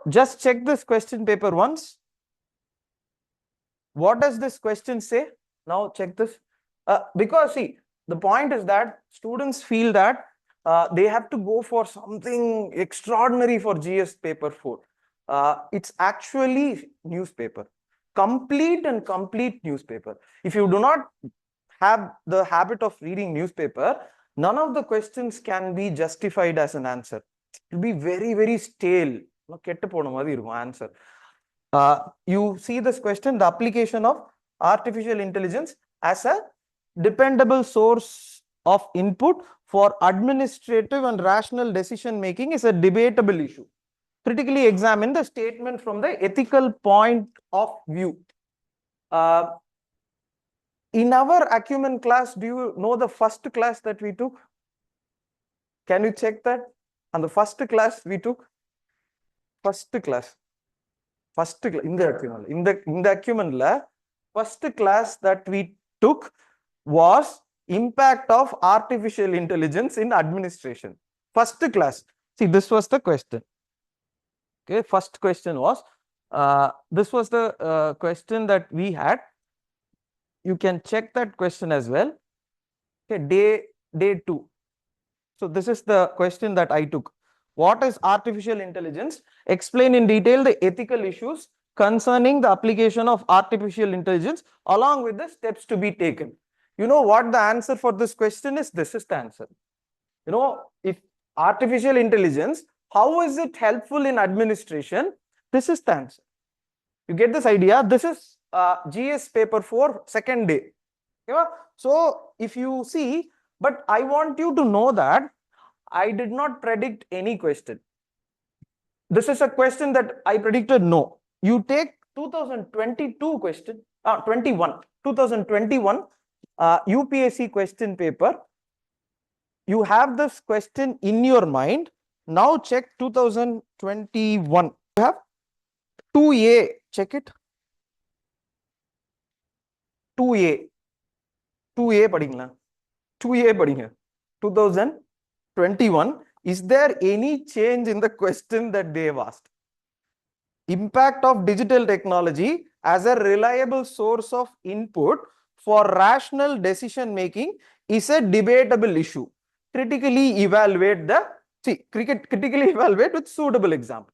just check this question paper once. What does this question say? Now check this. Because see, the point is that students feel that they have to go for something extraordinary for GS paper 4. It's actually newspaper, complete newspaper. If you do not have the habit of reading newspaper, none of the questions can be justified as an answer. It will be very stale. Answer. You see this question, the application of artificial intelligence as a dependable source of input for administrative and rational decision making is a debatable issue. Critically examine the statement from the ethical point of view. In our ACUMEN class, do you know the first class that we took? Can you check that? And the first class we took? First class in the ACUMEN first class that we took was impact of artificial intelligence in administration. First class. See, this was the question. Okay, first question was this was the question that we had. You can check that question as well. Okay, day 2. So this is the question that I took. What is artificial intelligence? Explain in detail the ethical issues concerning the application of artificial intelligence along with the steps to be taken. You know what the answer for this question is? This is the answer. You know, if artificial intelligence, how is it helpful in administration? This is the answer. You get this idea? This is GS paper 4, second day. Okay? So if you see, but I want you to know that I did not predict any question. This is a question that I predicted no. You take 2022 question, 2021 UPSC question paper. You have this question in your mind. Now check 2021. You have 2A. Check it. 2A. 2A padingla. 2A padinga. 2021. Is there any change in the question that they have asked? Impact of digital technology as a reliable source of input for rational decision making is a debatable issue. Critically evaluate with suitable example.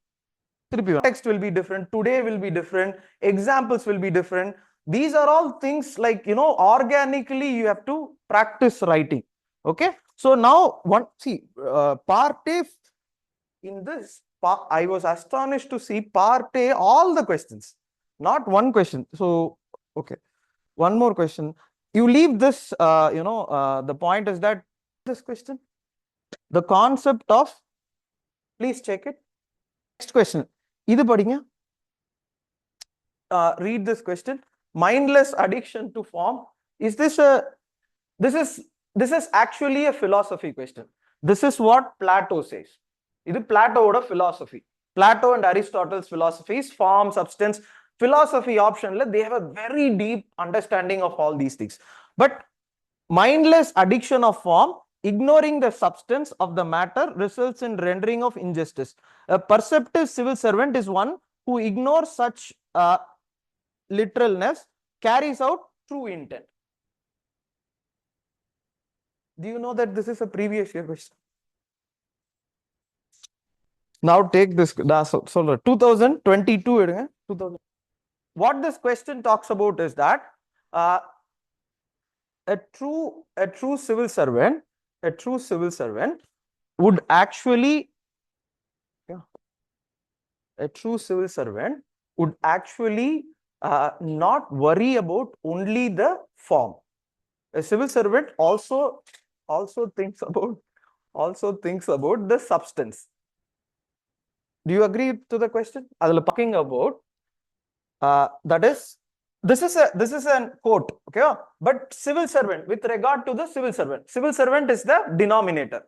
Text will be different, today will be different, examples will be different. These are all things like, you know, organically you have to practice writing. Okay, so now part A in this, I was astonished to see part A, all the questions, not one question. So, okay, one more question. You leave this, the point is that this question, the concept of, please check it. Next question. Read this question. Mindless addiction to form. Is this is actually a philosophy question. This is what Plato says. This is Plato's philosophy. Plato and Aristotle's philosophies, form, substance, philosophy option, they have a very deep understanding of all these things. But mindless addiction of form, ignoring the substance of the matter, results in rendering of injustice. A perceptive civil servant is one who ignores such literalness, carries out true intent. Do you know that this is a previous year question? Now take this. 2022. What this question talks about is that a true civil servant would actually not worry about only the form. A civil servant also thinks about the substance. Do you agree to the question? I was talking about that is, this is a quote, okay? But civil servant, with regard to the civil servant is the denominator,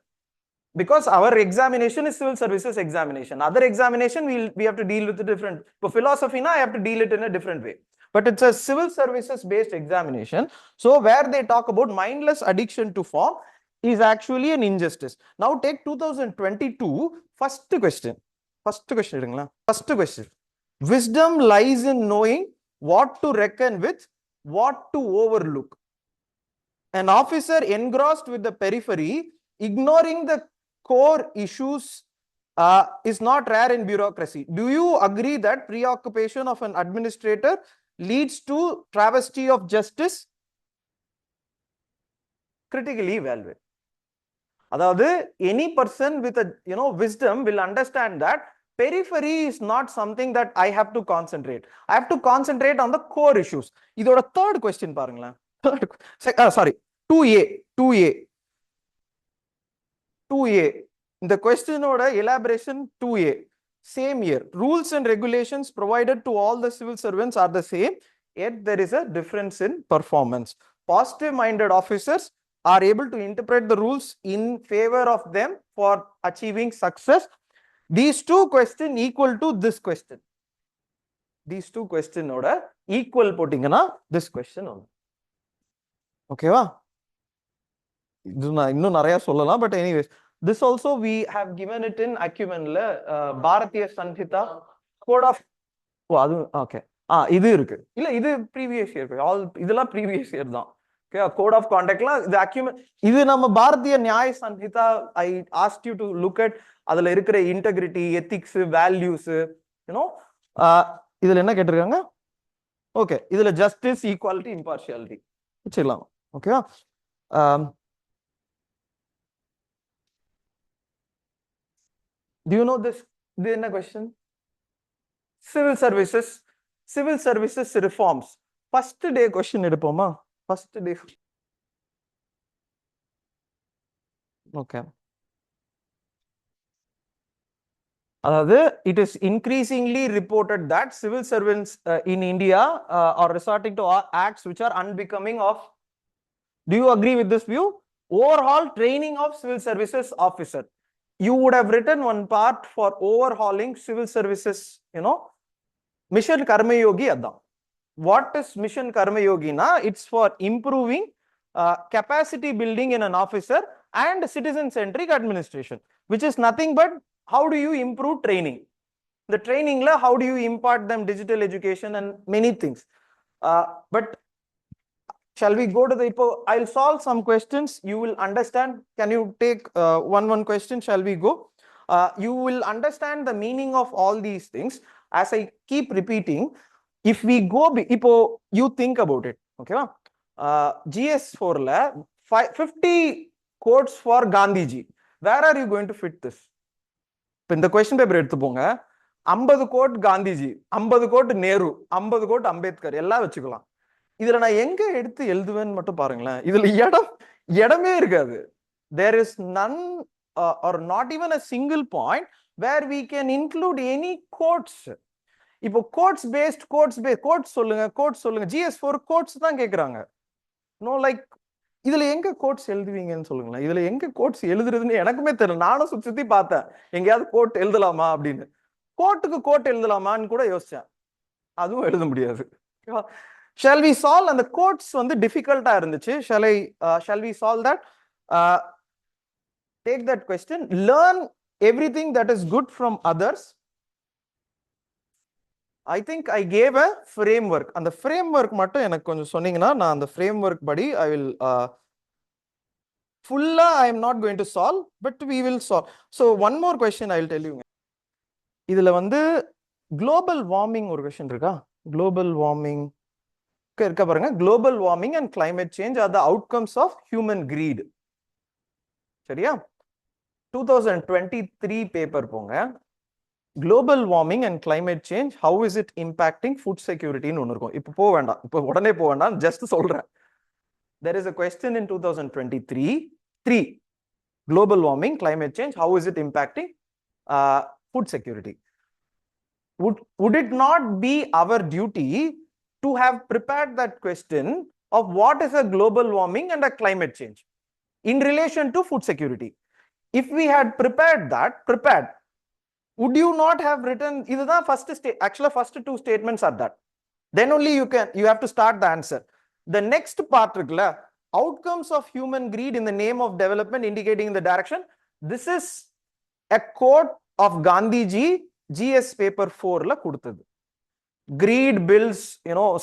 because our examination is civil services examination. Other examination we have to deal with a different. For philosophy, I have to deal it in a different way. But it's a civil services based examination. So where they talk about mindless addiction to form is actually an injustice. Now take 2022 first question. First question எடுங்களா. First question. Wisdom lies in knowing what to reckon with, what to overlook. An officer engrossed with the periphery, ignoring the core issues, is not rare in bureaucracy. Do you agree that preoccupation of an administrator leads to travesty of justice? Critically evaluate. அதாவது any person with a wisdom will understand that periphery is not something that I have to concentrate. I have to concentrate on the core issues. இதோட third question பாருங்களேன். Sorry, 2A. இந்த questionோட elaboration 2A. Same year. Rules and regulations provided to all the civil servants are the same, yet there is a difference in performance. Positive-minded officers are able to interpret the rules in favor of them for achieving success. These two questions equal to this question. These two question oda equal போட்டிங்கனா this question on. ஓகேவா? இது நான் இன்னும் நிறைய சொல்லலாம், but anyways, this also we have given it in ACUMEN ல Bharatiya Sanhita code of அது okay இது இருக்கு. இல்ல இது previous year, all இதெல்லாம் previous year தான். Okay, code of conduct la the ACUMEN இது நம்ம பாரதிய நியாய Sanhita. I asked you to look at அதுல இருக்கிற integrity, ethics, values, இதுல என்ன கேட்டிருக்காங்க? ஓகே, இதுல justice, equality, impartiality வச்சிடலாம். ஓகேவா? Do you know this? இது என்ன question? Civil services reforms. First day question எடுப்போமா? First day. Okay. அதாவது it is increasingly reported that civil servants in India are resorting to acts which are unbecoming of. Do you agree with this view? Overhaul training of civil services officer. You would have written one part for overhauling civil services, Mission Karma Yogi adha. What is Mission Karma Yogi na? It's for improving capacity building in an officer and citizen-centric administration, which is nothing but how do you improve training? The training la, how do you impart them digital education and many things. But shall we go to the, I'll solve some questions, you will understand. Can you take one question? Shall we go? You will understand the meaning of all these things as I keep repeating. If we go, you think about it. Okay, GS4 la 50 quotes for Gandhiji. Where are you going to fit this? In the question paper எடுத்து போங்க. 50 கோட் காந்திஜி, 50 கோட் நேரு, 50 கோட் அம்பேத்கர் எல்லாம் வச்சுக்கலாம். இதுல நான் எங்க எடுத்து எழுதுவேன்னு மட்டும் பாருங்களேன். இதுல இடமே இருக்காது. There is none or not even a single point where we can include any quotes. இப்போ quotes based quotes சொல்லுங்க GS4 quotes தான் கேக்குறாங்க. No, like இதுல எங்க கோட்ஸ் எழுதுவீங்கன்னு சொல்லுங்களேன். இதுல எங்க கோட்ஸ் எழுதுறதுன்னு எனக்குமே தெரியல. நானும் சுத்தி பார்த்தேன் எங்கேயாவது கோட் எழுதலாமா அப்படின்னு. கோட்டுக்கு கோட் எழுதலாமான்னு கூட யோசிச்சேன். அதுவும் எழுத முடியாது. Shall we solve? அந்த கோட்ஸ் வந்து டிஃபிகல்ட்டா இருந்துச்சு. Shall we solve that? Take that question. Learn everything that is good from others. I think I gave a framework. And the framework மட்டும் எனக்கு கொஞ்சம் சொன்னீங்கன்னா நான் அந்த framework படி I will fulla I am not going to solve, but we will solve. So one more question I will tell you. இதுல வந்து global warming ஒரு question இருக்கா? Global warming இருக்க பாருங்க. Global warming and climate change are the outcomes of human greed. சரியா? 2023 paper போங்க. Global warming and climate change, how is it impacting food security ன்னு ஒன்று இருக்கும். இப்போ உடனே போக வேண்டாம், just சொல்றேன். There is a question in 2023, global warming, climate change, how is it impacting food security? Would it not be our duty to have prepared that question of what is a global warming and a climate change in relation to food security? If we had prepared, would you not have written, இதுதான் first actually first two statements are that. Then only you have to start the answer. The next part இருக்குல்ல, outcomes of human greed in the name of development indicating the direction. This is a quote of Gandhiji GS paper 4 ல கொடுத்தது. Greed builds,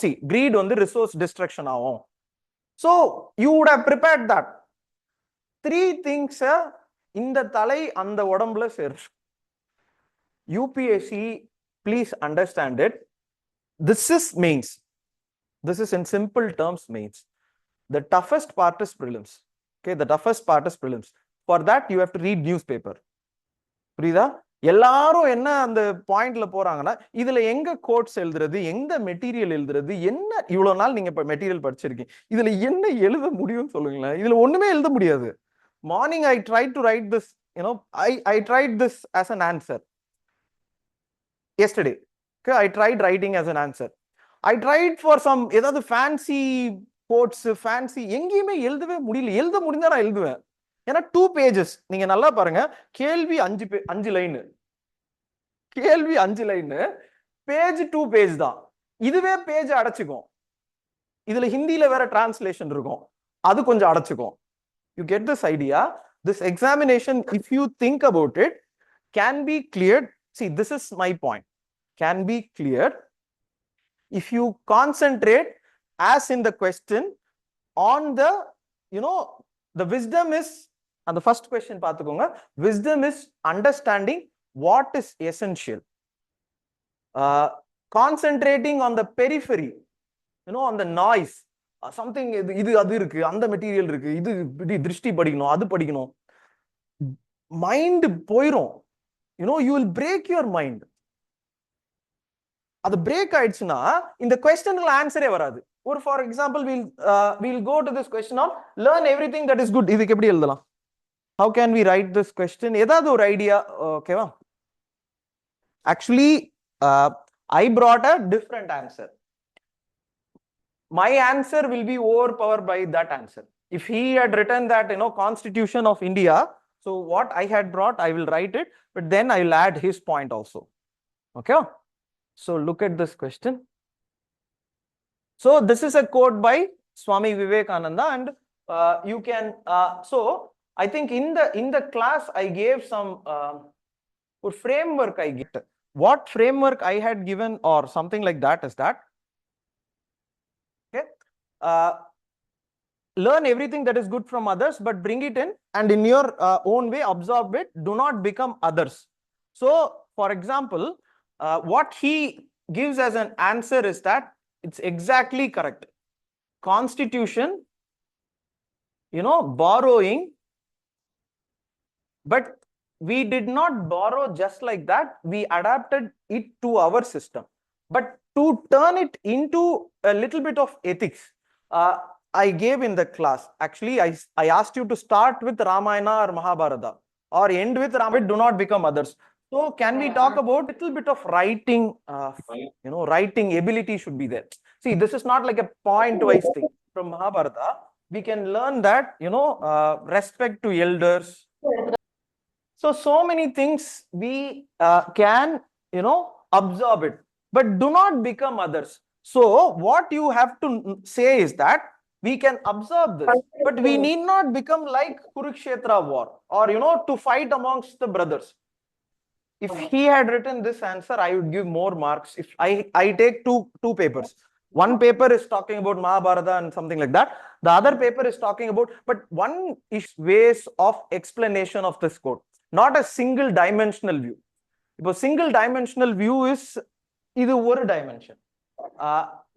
see, greed வந்து resource destruction ஆகும். So you would have prepared that. 3 things இந்த தலை அந்த உடம்புல சேரும். UPSC, please understand it. This is mains. This is in simple terms mains. The toughest part is prelims. Okay, the toughest part is prelims. For that you have to read newspaper. புரியுதா? எல்லாரும் என்ன அந்த பாயிண்ட்ல போறாங்கன்னா இதுல எங்க quotes எழுதுறது, எங்க மெட்டீரியல் எழுதுறது, என்ன இவ்வளவு நாள் நீங்க மெட்டீரியல் படிச்சிருக்கீங்க, இதுல என்ன எழுத முடியும்னு சொல்லுங்களேன். இதுல ஒண்ணுமே எழுத முடியாது. Morning I tried to write this, I tried this as an answer yesterday. Okay, I tried writing as an answer. I tried for some ஏதாவது fancy quotes, fancy, எங்கேயுமே எழுதவே முடியல. எழுத முடிஞ்சா நான் எழுதுவேன். ஏன்னா 2 pages. நீங்க நல்லா பாருங்க, கேள்வி 5 லைன், கேள்வி 5 லைன், பேஜ் 2 பேஜ் தான். இதுவே பேஜ் அடைச்சுக்கும். இதுல ஹிந்தில வேற டிரான்ஸ்லேஷன் இருக்கும், அது கொஞ்சம் அடைச்சுக்கும். You get this idea? This examination, if you think about it, can be cleared. See, this is my point. Can be cleared if you concentrate, as in the question, on the, the wisdom is, and the first question paathukonga, wisdom is understanding what is essential. Concentrating on the periphery, on the noise, something இது அது இருக்கு, அந்த material இருக்கு, இது திருஷ்டி படிக்கணும், அது படிக்கணும், மைண்ட் போயிரும். you will break your mind. அது பிரேக் ஆயிடுச்சுன்னா இந்த क्वेश्चनல ஆன்சரே வராது. ஒரு for example we'll go to this question on learn everything that is good. இதுக்கு எப்படி எழுதலாம்? How can we write this question? ஏதாவது ஒரு ஐடியா? ஓகேவா? Actually, I brought a different answer. My answer will be overpowered by that answer. If he had written that, Constitution of India, so what I had brought, I will write it, but then I will add his point also. Okay? So look at this question. So this is a quote by Swami Vivekananda, and you can, so I think in the class I gave some framework I get. What framework I had given or something like that is that, okay, learn everything that is good from others, but bring it in and in your own way absorb it. Do not become others. So for example, what he gives as an answer is that it's exactly correct. Constitution, borrowing, but we did not borrow just like that. We adapted it to our system. But to turn it into a little bit of ethics, I gave in the class. Actually, I asked you to start with Ramayana or Mahabharata or end with Ramayana. Do not become others. So can we talk about a little bit of writing? Writing ability should be there. See, this is not like a point-wise thing. From Mahabharata, we can learn that, respect to elders. So many things we can, absorb it, but do not become others. So what you have to say is that we can absorb this, but we need not become like Kurukshetra war or, to fight amongst the brothers. If he had written this answer, I would give more marks. If I take two papers, one paper is talking about Mahabharata and something like that, the other paper is talking about, but one is ways of explanation of this quote, not a single dimensional view. If a single dimensional view is idu one dimension,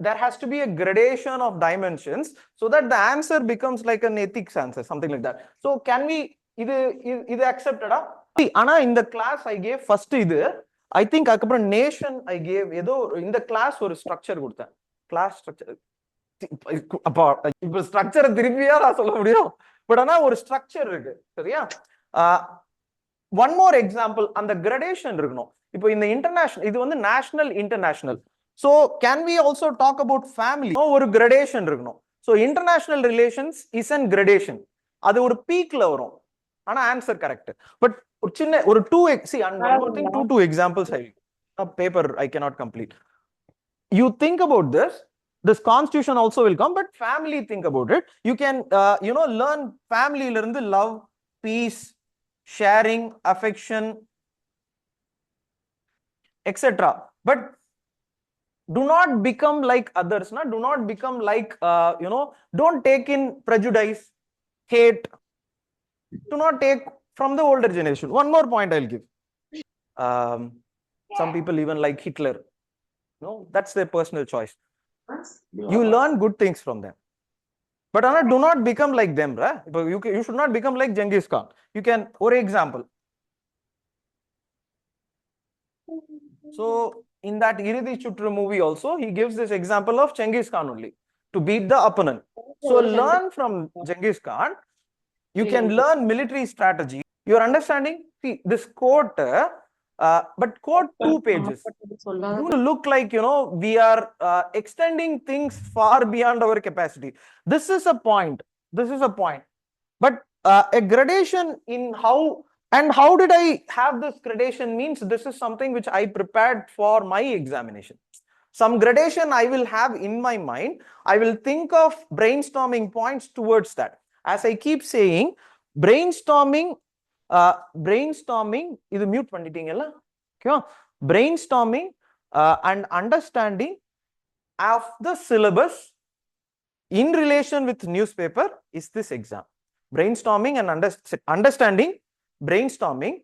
there has to be a gradation of dimensions so that the answer becomes like an ethics answer, something like that. So can we idu accepted? Ana in the class I gave first idu, I think akapra nation I gave edo in the class or structure கொடுத்தேன். Class structure அப்பா இப்ப ஸ்ட்ரக்சரை திருப்பியா நான் சொல்ல முடியும், but ஆனா ஒரு structure இருக்கு, சரியா? ஒன் மோர் எக்ஸாம்பிள், அந்த கிரடேஷன் இருக்கணும். இப்போ இந்த இன்டர்நேஷனல், இது வந்து national international. So can we also talk about family? ஒரு கிரடேஷன் இருக்கணும். So international relations is an gradation. அது ஒரு பீக்ல வரும், ஆனா ஆன்சர் கரெக்ட். பட் ஒரு சின்ன ஒரு two examples a paper I cannot complete. You think about this constitution also will come, but family, think about it. You can learn family la irundhu love, peace, sharing, affection, etc. But do not become like others, do not become like, don't take in prejudice, hate. Do not take from the older generation. One more point I'll give. Some people even like Hitler. No, that's their personal choice. You learn good things from them. But do not become like them, right? You should not become like Genghis Khan. You can, for example. So in that Iridi Chutru movie also, he gives this example of Genghis Khan only to beat the opponent. So learn from Genghis Khan. You can learn military strategy. You're understanding? See, this quote, but quote 2 pages. You look like, we are extending things far beyond our capacity. This is a point. This is a point. But a gradation in how, and how did I have this gradation means this is something which I prepared for my examination. Some gradation I will have in my mind. I will think of brainstorming points towards that. As I keep saying, brainstorming, இது mute பண்ணிட்டீங்கல்ல? Okay, brainstorming and understanding of the syllabus in relation with newspaper is this exam. Brainstorming and understanding, brainstorming,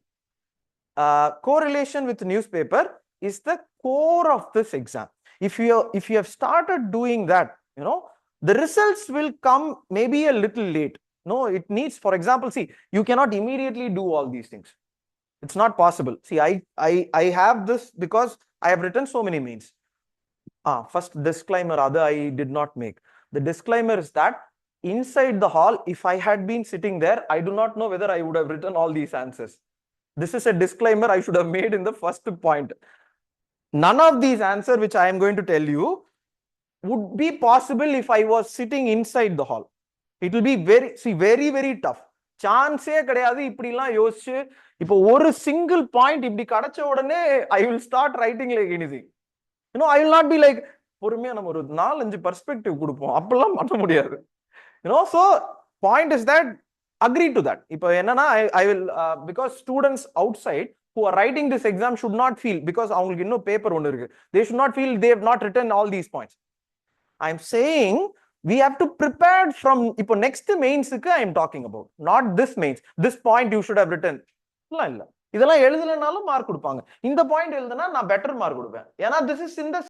correlation with newspaper is the core of this exam. If you have started doing that, the results will come maybe a little late. No, it needs, for example, see, you cannot immediately do all these things. It's not possible. See, I have this because I have written so many mains. First disclaimer, other I did not make. The disclaimer is that inside the hall, if I had been sitting there, I do not know whether I would have written all these answers. This is a disclaimer I should have made in the first point. None of these answers which I am going to tell you would be possible if I was sitting inside the hall. It will be very, very tough. சான்ஸே கிடையாது இப்படிலாம் யோசிச்சு இப்போ ஒரு single point இப்படி கிடைச்ச உடனே I will start writing like anything. I will not be like பொறுமையா நம்ம ஒரு 4-5 பெர்ஸ்பெக்டிவ் கொடுப்போம், அப்படிலாம் பண்ண முடியாது. So point is that agree to that. இப்போ என்னன்னா I will because students outside who are writing this exam should not feel, because அவங்களுக்கு இன்னும் பேப்பர் ஒன்று இருக்கு, they should not feel they have not written all these points. I am saying we have to prepare from இப்போ next mains க்கு I am talking about, not this mains. This point you should have written. இல்ல இதெல்லாம் எழுதலனாலும் mark கொடுப்பாங்க. இந்த point எழுதுனா நான் better mark கொடுப்பேன். ஏன்னா this is in the